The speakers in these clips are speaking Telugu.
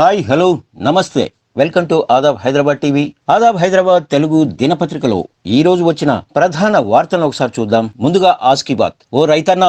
హాయ్ హలో నమస్తే. Welcome to Aadab Hyderabad TV. Aadab Hyderabad Telugu దినపత్రికలో ఈ రోజు వచ్చిన ప్రధాన వార్తలను ఒకసారి చూద్దాం. ముందుగా ఆస్కీ బాత్. ఓ రైతన్న,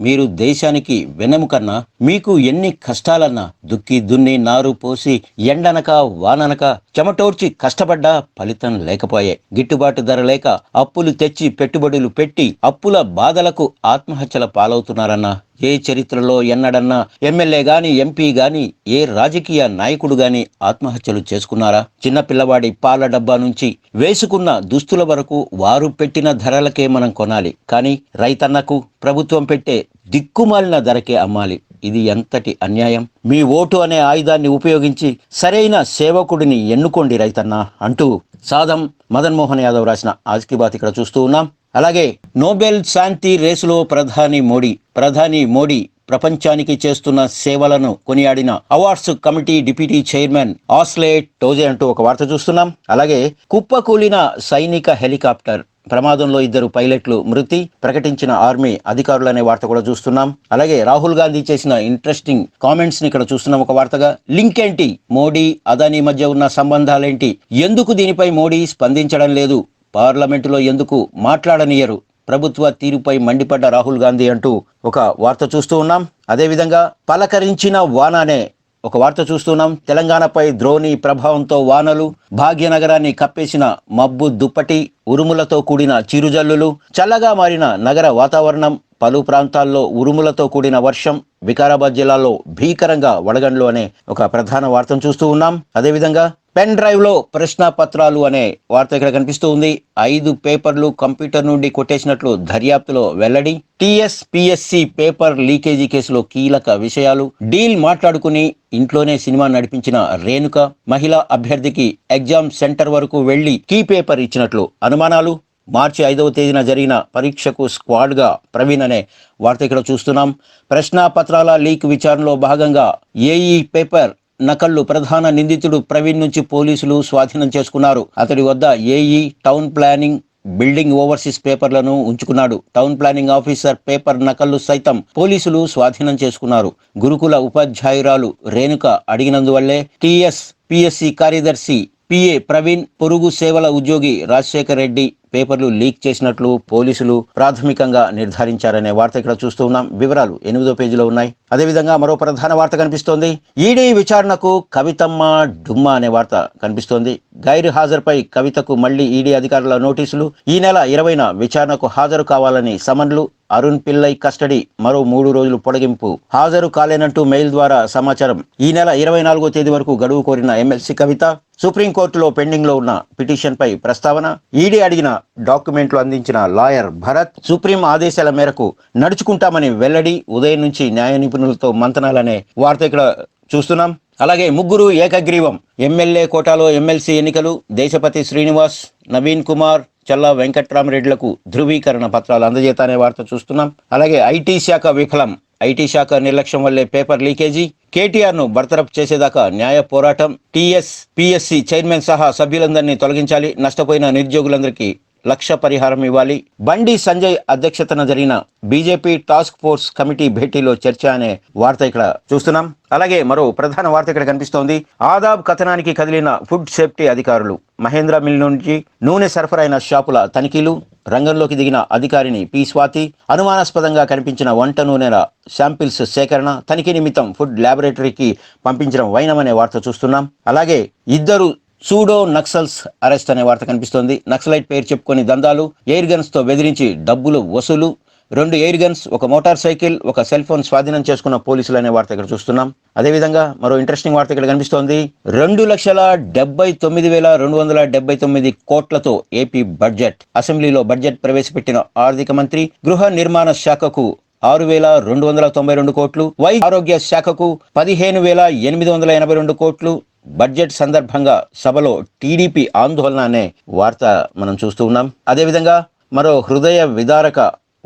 మీరు దేశానికి వెన్నెముకన్నా, మీకు ఎన్ని కష్టాలన్నా, దుక్కి దున్ని నారు పోసి ఎండనక వాననక చెమటోర్చి కష్టపడ్డా ఫలితం లేకపోయే, గిట్టుబాటు ధర లేక అప్పులు తెచ్చి పెట్టుబడులు పెట్టి అప్పుల బాధలకు ఆత్మహత్యల పాలవుతున్నారన్నా. ఏ చరిత్రలో ఎన్నడన్నా ఎమ్మెల్యే గాని, ఎంపీ గాని, ఏ రాజకీయ నాయకుడు గాని ఆత్మహత్యలు చేసుకున్నారా? చిన్న పిల్లవాడి పాల డబ్బా నుంచి వేసుకున్న దుస్తుల వరకు వారు పెట్టిన ధరలకే మనం కొనాలి. కానీ రైతన్నకు ప్రభుత్వం పెట్టే దిక్కుమాలిన ధరకే అమ్మాలి. ఇది ఎంతటి అన్యాయం! మీ ఓటు అనే ఆయుధాన్ని ఉపయోగించి సరైన సేవకుడిని ఎన్నుకోండి రైతన్న అంటూ సాదం మదన్ మోహన్ యాదవ్ రాసిన ఆజ్కి బాత్ ఇక్కడ చూస్తూ ఉన్నాం. అలాగే నోబెల్ శాంతి రేసులో ప్రధాని మోడీ ప్రపంచానికి చేస్తున్న సేవలను కొనియాడిన అవార్డ్స్ కమిటీ డిప్యూటీ చైర్మన్ ఆస్లే టోజే అంటూ ఒక వార్త చూస్తున్నాం. అలాగే కుప్పకూలిన సైనిక హెలికాప్టర్ ప్రమాదంలో 2 పైలట్లు మృతి ప్రకటించిన ఆర్మీ అధికారులు అనే వార్త కూడా చూస్తున్నాం. అలాగే రాహుల్ గాంధీ చేసిన ఇంట్రెస్టింగ్ కామెంట్స్ ని ఇక్కడ చూస్తున్నాం ఒక వార్తగా. లింక్ ఏంటి? మోడీ అదానీ మధ్య ఉన్న సంబంధాలేంటి? ఎందుకు దీనిపై మోడీ స్పందించడం లేదు? పార్లమెంటులో ఎందుకు మాట్లాడనియరు? ప్రభుత్వ తీరుపై మండిపడ్డ రాహుల్ గాంధీ అంటూ ఒక వార్త చూస్తూ ఉన్నాం. అదేవిధంగా పలకరించిన వాన అనే ఒక వార్త చూస్తున్నాం. తెలంగాణపై ద్రోణి ప్రభావంతో వానలు, భాగ్యనగరాన్ని కప్పేసిన మబ్బు దుప్పటి, ఉరుములతో కూడిన చిరుజల్లులు, చల్లగా మారిన నగర వాతావరణం, పలు ప్రాంతాల్లో ఉరుములతో కూడిన వర్షం, వికారాబాద్ జిల్లాలో భీకరంగా వడగండ్లు అనే ఒక ప్రధాన వార్తను చూస్తూ ఉన్నాం. అదేవిధంగా పెన్ డ్రైవ్ లో ప్రశ్న పత్రాలు అనే వార్త ఇక్కడ కనిపిస్తూ ఉంది. 5 పేపర్లు కంప్యూటర్ నుండి కొట్టేసినట్లు దర్యాప్తులో వెల్లడి. టీఎస్పీఎస్సీ పేపర్ లీకేజీ కేసులో కీలక విషయాలు. డీల్ మాట్లాడుకుని ఇంట్లోనే సినిమా నడిపించిన రేణుక, మహిళా అభ్యర్థికి ఎగ్జామ్ సెంటర్ వరకు వెళ్లి కీ పేపర్ ఇచ్చినట్లు అనుమానాలు. మార్చి 5వ తేదీన జరిగిన పరీక్షకు స్క్వాడ్ గా ప్రవీణ్ అనే వార్త ఇక్కడ చూస్తున్నాం. ప్రశ్న పత్రాల లీక్ విచారణలో భాగంగా ఏఈ పేపర్ నకళ్లు ప్రధాన నిందితుడు ప్రవీణ్ నుంచి పోలీసులు స్వాధీనం చేసుకున్నారు. అతడి వద్ద AE, town planning, building overseas పేపర్లను ఉంచుకున్నాడు. టౌన్ ప్లానింగ్ ఆఫీసర్ పేపర్ నకళ్లు సైతం పోలీసులు స్వాధీనం చేసుకున్నారు. గురుకుల ఉపాధ్యాయురాలు రేణుక అడిగినందువల్లే టీఎస్పీఎస్సీ కార్యదర్శి పిఏ ప్రవీణ్, పొరుగు సేవల ఉద్యోగి రాజశేఖర్ రెడ్డి పేపర్లు లీక్ చేసినట్లు పోలీసులు ప్రాథమికంగా నిర్ధారించారనే వార్త ఇక్కడ చూస్తూ ఉన్నాం. వివరాలు 8వ పేజీలో ఉన్నాయి. అదేవిధంగా మరో ప్రధాన వార్త కనిపిస్తోంది. ఈడీ విచారణకు కవితమ్మ డుమ్మా అనే వార్త కనిపిస్తోంది. గైరు హాజరుపై కవితకు మళ్లీ ఈడీ అధికారుల నోటీసులు. ఈ నెల 20న విచారణకు హాజరు కావాలని సమన్లు. అరుణ్ పిల్లై కస్టడీ మరో 3 రోజులు పొడిగింపు. హాజరు కాలేనంటూ మెయిల్ ద్వారా సమాచారం. ఈ నెల 24వ తేదీ వరకు గడువు కోరిన ఎమ్మెల్సీ కవిత. సుప్రీంకోర్టులో పెండింగ్ లో ఉన్న పిటిషన్ పై ప్రస్తావన. ఈడీ అడిగిన డాక్యుమెంట్లు అందించిన లాయర్ భరత్. సుప్రీం ఆదేశాల మేరకు నడుచుకుంటామని వెల్లడి. ఉదయం నుంచి న్యాయ నిపుణులతో మంతనాలనే వార్త ఇక్కడ చూస్తున్నాం. అలాగే 3 ఏకగ్రీవం. ఎమ్మెల్యే కోటాలో ఎమ్మెల్సీ ఎన్నికలు. దేశపతి శ్రీనివాస్, నవీన్ కుమార్, చల్లా వెంకట్రామరెడ్డిలకు ధృవీకరణ పత్రాలు అందజేతానే వార్త చూస్తున్నాం. అలాగే ఐటీ శాఖ విఫలం. ఐటీ శాఖ నిర్లక్ష్యం వల్లే పేపర్ లీకేజీ. కేటీఆర్ ను బర్తరఫ్ చేసేదాకా న్యాయ పోరాటం. టీఎస్పీఎస్సీ చైర్మన్ సహా సభ్యులందరినీ తొలగించాలి. నష్టపోయిన నిరుద్యోగులందరికీ 1,00,000 పరిహారం ఇవ్వాలి. బండి సంజయ్ అధ్యక్షతన జరిగిన బీజేపీ టాస్క్ ఫోర్స్ కమిటీ భేటీలో చర్చ అనే వార్త ఇక్కడ చూస్తున్నాం. అలాగే మరో ప్రధాన వార్త ఇక్కడ కనిపిస్తోంది. ఆదాబ్ కథనానికి కదిలిన ఫుడ్ సేఫ్టీ అధికారులు. మహేంద్ర మిల్ నుంచి నూనె సరఫరైన షాపుల తనిఖీలు. రంగంలోకి దిగిన అధికారిని పి స్వాతి. అనుమానాస్పదంగా కనిపించిన వంట నూనెల శాంపిల్స్ సేకరణ. తనిఖీ నిమిత్తం ఫుడ్ ల్యాబొరేటరీకి పంపించడం వైనమనే వార్త చూస్తున్నాం. అలాగే 2 సూడో నక్సల్స్ అరెస్ట్ అనే వార్త కనిపిస్తోంది. నక్సలైట్ పేరు చెప్పుకొని దందాలు, ఎయిర్ గన్స్ తో బెదిరించి డబ్బులు వసూలు. 2 air guns, 1 motor cycle, 1 cell phone స్వాధీనం చేసుకున్న పోలీసులు అనే వార్త ఇక్కడ చూస్తున్నాం. అదేవిధంగా మరో ఇంట్రెస్టింగ్ వార్త ఇక్కడ కనిపిస్తోంది. 2,79,279 కోట్లతో ఏపీ బడ్జెట్. అసెంబ్లీలో బడ్జెట్ ప్రవేశపెట్టిన ఆర్థిక మంత్రి. గృహ నిర్మాణ శాఖకు 6,292 కోట్లు. వైద్య ఆరోగ్య శాఖకు 15,882 కోట్లు. బడ్జెట్ సందర్భంగా సభలో టీడీపీ ఆందోళన అనే వార్త మనం చూస్తూ ఉన్నాం. అదేవిధంగా మరో హృదయ విదారక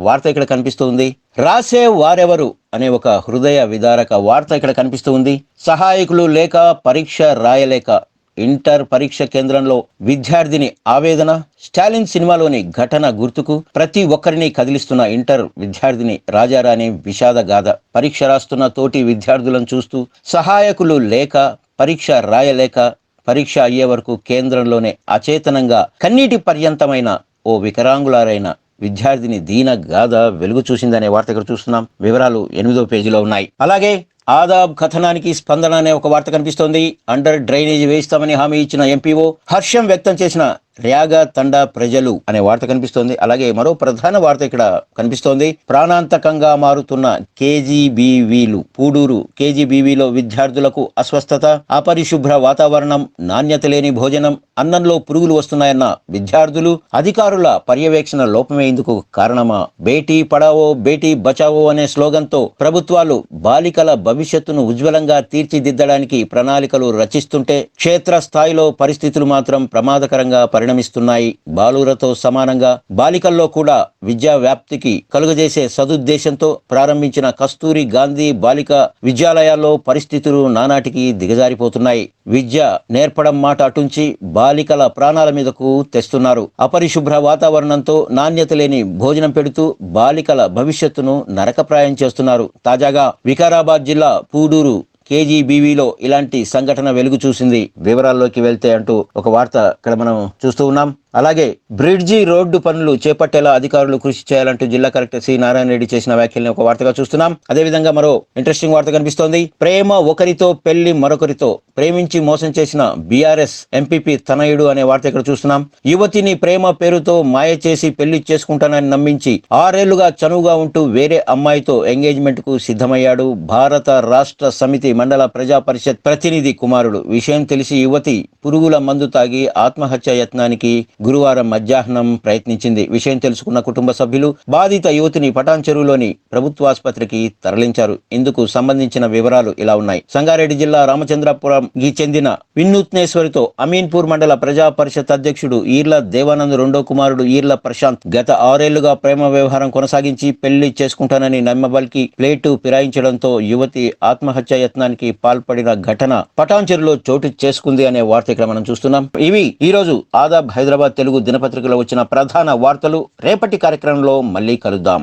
వార్త ఇక్కడ కనిపిస్తుంది. రాసే వారెవరు అనే ఒక హృదయ విదారక వార్త ఇక్కడ కనిపిస్తుంది. సహాయకులు లేక పరీక్ష రాయలేక ఇంటర్ పరీక్ష కేంద్రంలో విద్యార్థిని ఆవేదన. స్టాలిన్ సినిమాలోని ఘటన గుర్తుకు ప్రతి ఒక్కరిని కదిలిస్తున్న ఇంటర్ విద్యార్థిని రాజారాణి విషాద గాథ. పరీక్ష రాస్తున్న తోటి విద్యార్థులను చూస్తూ సహాయకులు లేక పరీక్ష రాయలేక పరీక్ష అయ్యే వరకు కేంద్రంలోనే అచేతనంగా కన్నీటి పర్యంతమైన ఓ వికలాంగులారైన విద్యార్థిని దీన గాథ వెలుగు చూసిందనే వార్త ఇక్కడ చూస్తున్నాం. వివరాలు 8వ పేజీలో ఉన్నాయి. అలాగే ఆదాబ్ కథనానికి స్పందన అనే ఒక వార్త కనిపిస్తోంది. అండర్ డ్రైనేజ్ వేయిస్తామని హామీ ఇచ్చిన ఎంపీఓ, హర్షం వ్యక్తం చేసిన ర్యాగా తండా ప్రజలు అనే వార్త కనిపిస్తోంది. అలాగే మరో ప్రధాన వార్త ఇక్కడ కనిపిస్తోంది. ప్రాణాంతకంగా మారుతున్న కేజీబీవీలు. పూడూరు కేజీబీవీలో విద్యార్థులకు అస్వస్థత, అపరిశుభ్ర వాతావరణం, నాణ్యత లేని భోజనం, అన్నంలో పురుగులు వస్తున్నాయన్న విద్యార్థులు, అధికారుల పర్యవేక్షణ లోపమే ఇందుకు కారణమా? బేటీ పడావో బేటీ బచావో అనే స్లోగన్తో ప్రభుత్వాలు బాలికల భవిష్యత్తును ఉజ్వలంగా తీర్చిదిద్దడానికి ప్రణాళికలు రచిస్తుంటే క్షేత్రస్థాయిలో పరిస్థితులు మాత్రం ప్రమాదకరంగా పరిణమిస్తున్నాయి. బాలురతో సమానంగా బాలికల్లో కూడా విద్యా వ్యాప్తికి కలుగజేసే సదుద్దేశంతో ప్రారంభించిన కస్తూరి గాంధీ బాలిక విద్యాలయాల్లో పరిస్థితులు నానాటికి దిగజారిపోతున్నాయి. విద్య నేర్పడం మాట అటుంచి బాలికల ప్రాణాల మీదకు తెస్తున్నారు. అపరిశుభ్ర వాతావరణంతో నాణ్యత లేని భోజనం పెడుతూ బాలికల భవిష్యత్తును నరకప్రాయం చేస్తున్నారు. తాజాగా వికారాబాద్ జిల్లా పూడూరు కేజీబీవీలో ఇలాంటి సంఘటన వెలుగు చూసింది. వివరాల్లోకి వెళ్తే అంటూ ఒక వార్త ఇక్కడ మనం చూస్తూ ఉన్నాం. అలాగే బ్రిడ్జి రోడ్డు పనులు చేపట్టేలా అధికారులు కృషి చేయాలంటూ జిల్లా కలెక్టర్ సి నారాయణ రెడ్డి చేసిన వ్యాఖ్యల్ని ఒక వార్తగా చూస్తున్నాం. అదేవిధంగా మరో ఇంట్రెస్టింగ్ వార్త కనిపిస్తోంది. ప్రేమ ఒకరితో పెళ్లి మరొకరితో, ప్రేమించి మోసం చేసిన బీఆర్ఎస్ ఎంపీపీ తనయుడు అనే వార్త ఇక్కడ చూస్తున్నాం. యువతిని ప్రేమ పేరుతో మాయ చేసి పెళ్లి చేసుకుంటానని నమ్మించి 6 ఏళ్లుగా చనువుగా ఉంటూ వేరే అమ్మాయితో ఎంగేజ్మెంట్ కు సిద్ధమయ్యాడు భారత రాష్ట్ర సమితి మండల ప్రజా పరిషత్ ప్రతినిధి కుమారుడు. విషయం తెలిసి యువతి పురుగుల మందు తాగి ఆత్మహత్య యత్నానికి గురువారం మధ్యాహ్నం ప్రయత్నించింది. విషయం తెలుసుకున్న కుటుంబ సభ్యులు బాధిత యువతిని పటాన్ చెరువులోని ప్రభుత్వాసుపత్రికి తరలించారు. ఇందుకు సంబంధించిన వివరాలు ఇలా ఉన్నాయి. సంగారెడ్డి జిల్లా రామచంద్రపురంకి చెందిన వినూత్నేశ్వరితో అమీన్పూర్ మండల ప్రజా పరిషత్ అధ్యక్షుడు ఈర్ల దేవానంద్ రెండో కుమారుడు ఈర్ల ప్రశాంత్ గత 6 ఏళ్లుగా ప్రేమ వ్యవహారం కొనసాగించి పెళ్లి చేసుకుంటానని నమ్మబలికి ప్లేటు ఫిరాయించడంతో యువతి ఆత్మహత్య యత్నానికి పాల్పడిన ఘటన పటాన్ చెరువులో చోటు చేసుకుంది అనే వార్త ఇక్కడ మనం చూస్తున్నాం. ఇవి ఈ రోజు ఆదాబ్ హైదరాబాద్ తెలుగు దినపత్రికలో వచ్చిన ప్రధాన వార్తలు. రేపటి కార్యక్రమంలో మళ్ళీ కలుద్దాం.